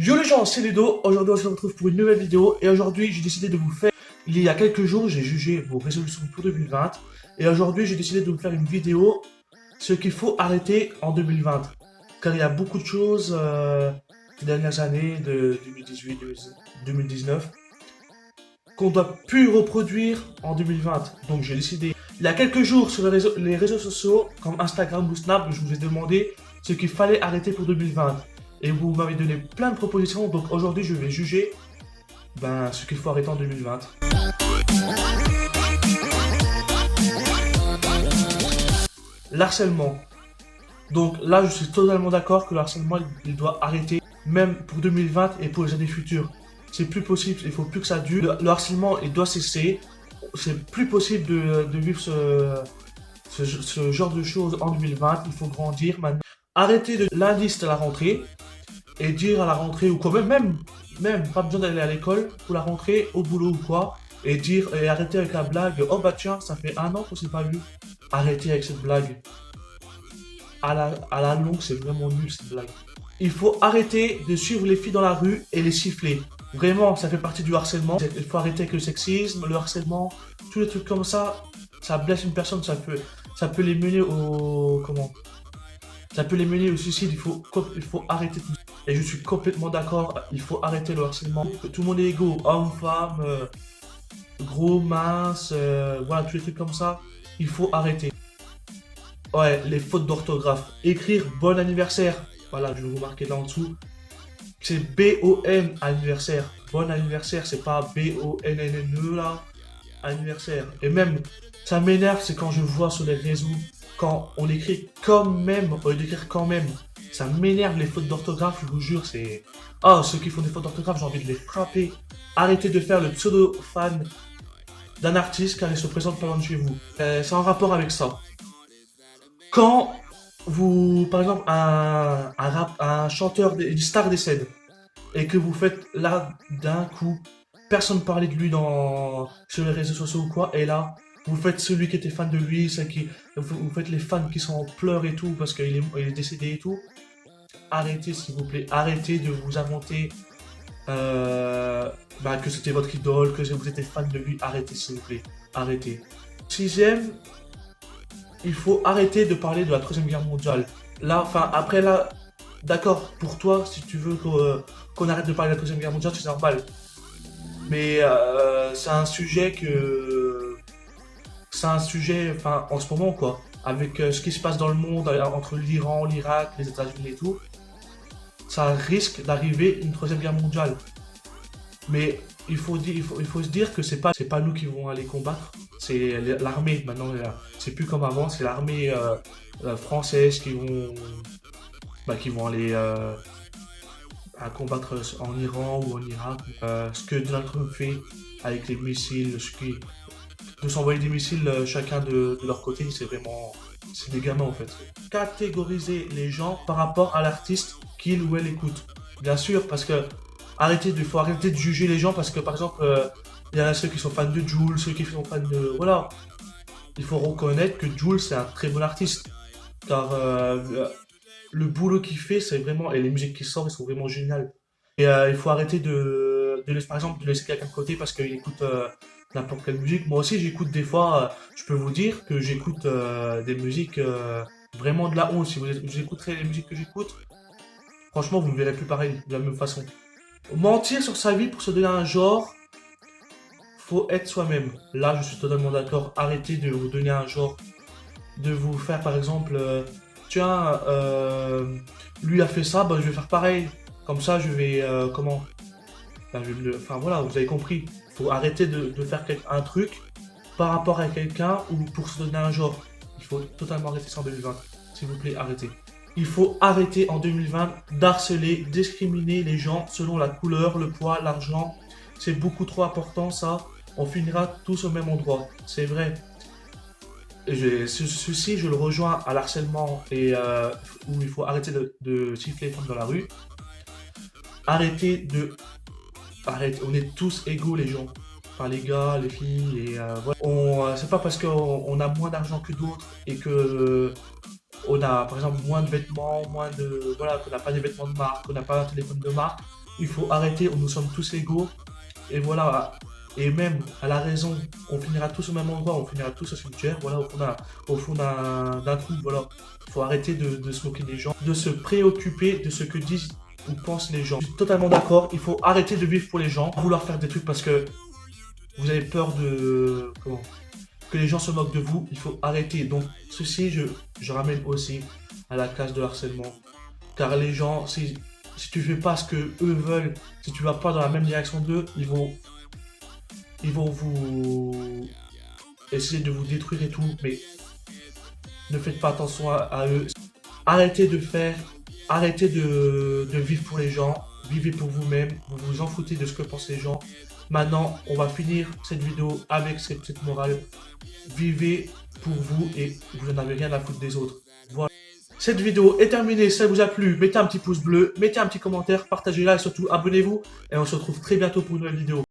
Yo les gens, c'est Ludo, aujourd'hui on se retrouve pour une nouvelle vidéo et aujourd'hui j'ai décidé de vous faire, il y a quelques jours j'ai jugé vos résolutions pour 2020 et aujourd'hui j'ai décidé de vous faire une vidéo ce qu'il faut arrêter en 2020 car il y a beaucoup de choses ces dernières années de 2018, 2019 qu'on doit plus reproduire en 2020 donc j'ai décidé, il y a quelques jours sur les réseaux sociaux comme Instagram ou Snap je vous ai demandé ce qu'il fallait arrêter pour 2020. Et vous m'avez donné plein de propositions, donc aujourd'hui je vais juger ce qu'il faut arrêter en 2020. L'harcèlement. Donc là je suis totalement d'accord que le harcèlement il doit arrêter, même pour 2020 et pour les années futures. C'est plus possible, il faut plus que ça dure. Le harcèlement il doit cesser. C'est plus possible de vivre ce genre de choses en 2020. Il faut grandir maintenant. Arrêter de l'indice de la rentrée. Et dire à la rentrée ou quoi, même pas besoin d'aller à l'école pour la rentrée, au boulot ou quoi, et dire et arrêter avec la blague, oh bah tiens, ça fait un an qu'on s'est pas vu. Arrêtez avec cette blague. À la longue, c'est vraiment nul cette blague. Il faut arrêter de suivre les filles dans la rue et les siffler. Vraiment, ça fait partie du harcèlement. Il faut arrêter avec le sexisme, le harcèlement, tous les trucs comme ça blesse une personne, ça peut les mener au, comment, ça peut les mener au suicide, il faut arrêter tout ça. Et je suis complètement d'accord, il faut arrêter le harcèlement. Tout le monde est égaux, homme, femme, gros, mince, voilà, tous les trucs comme ça, il faut arrêter. Ouais, les fautes d'orthographe. Écrire bon anniversaire, voilà, je vais vous marquer là en dessous. C'est B-O-N anniversaire. Bon anniversaire, c'est pas B-O-N-N-N-E là, anniversaire. Et même, ça m'énerve, c'est quand je vois sur les réseaux, quand on écrit quand même, au lieu d'écrire quand même. Ça m'énerve les fautes d'orthographe, je vous jure, c'est... Oh, ceux qui font des fautes d'orthographe, j'ai envie de les frapper. Arrêtez de faire le pseudo-fan d'un artiste car il se présente pas loin de chez vous. C'est en rapport avec ça. Quand vous, par exemple, un chanteur, une star décède, et que vous faites là, d'un coup, personne parlait de lui sur les réseaux sociaux ou quoi, et là, vous faites celui qui était fan de lui, vous faites les fans qui sont en pleurs et tout, parce qu'il est décédé et tout. Arrêtez s'il vous plaît, arrêtez de vous inventer que c'était votre idole, que vous étiez fan de lui, arrêtez s'il vous plaît, arrêtez. Sixième, il faut arrêter de parler de la Troisième Guerre mondiale. Là, enfin après là, d'accord, pour toi, si tu veux qu'on arrête de parler de la Troisième Guerre mondiale, c'est normal. Mais c'est un sujet, enfin en ce moment quoi, avec ce qui se passe dans le monde entre l'Iran, l'Irak, les États-Unis et tout, ça risque d'arriver une troisième guerre mondiale. Mais il faut se dire que c'est pas nous qui vont aller combattre, c'est l'armée maintenant. C'est plus comme avant, c'est l'armée française qui vont aller à combattre en Iran ou en Irak. Ce que Donald Trump fait avec les missiles, de s'envoyer des missiles chacun de leur côté, c'est des gamins en fait. Catégoriser les gens par rapport à l'artiste qu'il ou elle écoute. Bien sûr, parce que faut arrêter de juger les gens parce que par exemple, il y en a ceux qui sont fans de Jul, ceux qui sont fans de... Voilà. Il faut reconnaître que Jul c'est un très bon artiste. Car le boulot qu'il fait, c'est vraiment... Et les musiques qui sortent, elles sont vraiment géniales. Et il faut arrêter par exemple, de laisser quelqu'un de côté parce qu'il écoute n'importe quelle musique. Moi aussi, j'écoute des fois, je peux vous dire que j'écoute des musiques vraiment de la honte. Si vous écouterez les musiques que j'écoute, franchement, vous ne verrez plus pareil, de la même façon. Mentir sur sa vie pour se donner un genre, faut être soi-même. Là, je suis totalement d'accord. Arrêtez de vous donner un genre, de vous faire par exemple, tiens, lui a fait ça, bah, je vais faire pareil. Comme ça, je vais, comment enfin voilà, vous avez compris. Il faut arrêter de faire un truc par rapport à quelqu'un ou pour se donner un genre. Il faut totalement arrêter ça en 2020. S'il vous plaît, arrêtez. Il faut arrêter en 2020 d'harceler, discriminer les gens selon la couleur, le poids, l'argent. C'est beaucoup trop important ça. On finira tous au même endroit. C'est vrai. Ceci, je le rejoins à l'harcèlement et où il faut arrêter de siffler les femmes dans la rue. Arrêtez, on est tous égaux les gens. Enfin les gars, les filles, et voilà. C'est pas parce qu'on a moins d'argent que d'autres et que on a par exemple moins de vêtements, voilà, qu'on n'a pas des vêtements de marque, qu'on n'a pas un téléphone de marque, Il faut arrêter, nous sommes tous égaux. Et voilà, et même à la raison, on finira tous au même endroit, on finira tous au cimetière, voilà, au fond d'un trou, voilà. Il faut arrêter de se moquer des gens, de se préoccuper de ce que disent ou pensent les gens. Je suis totalement d'accord, il faut arrêter de vivre pour les gens, vouloir faire des trucs parce que vous avez peur de... Comment que les gens se moquent de vous, il faut arrêter. Donc ceci, je ramène aussi à la case de harcèlement. Car les gens, si tu fais pas ce que eux veulent, si tu vas pas dans la même direction d'eux, ils vont vous essayer de vous détruire et tout. Mais ne faites pas attention à eux. Arrêtez de faire, arrêtez de vivre pour les gens. Vivez pour vous-même. Vous vous en foutez de ce que pensent les gens. Maintenant, on va finir cette vidéo avec cette petite morale. Vivez pour vous et vous n'en avez rien à foutre des autres. Voilà. Cette vidéo est terminée. Si ça vous a plu, mettez un petit pouce bleu, mettez un petit commentaire, partagez-la et surtout abonnez-vous. Et on se retrouve très bientôt pour une nouvelle vidéo.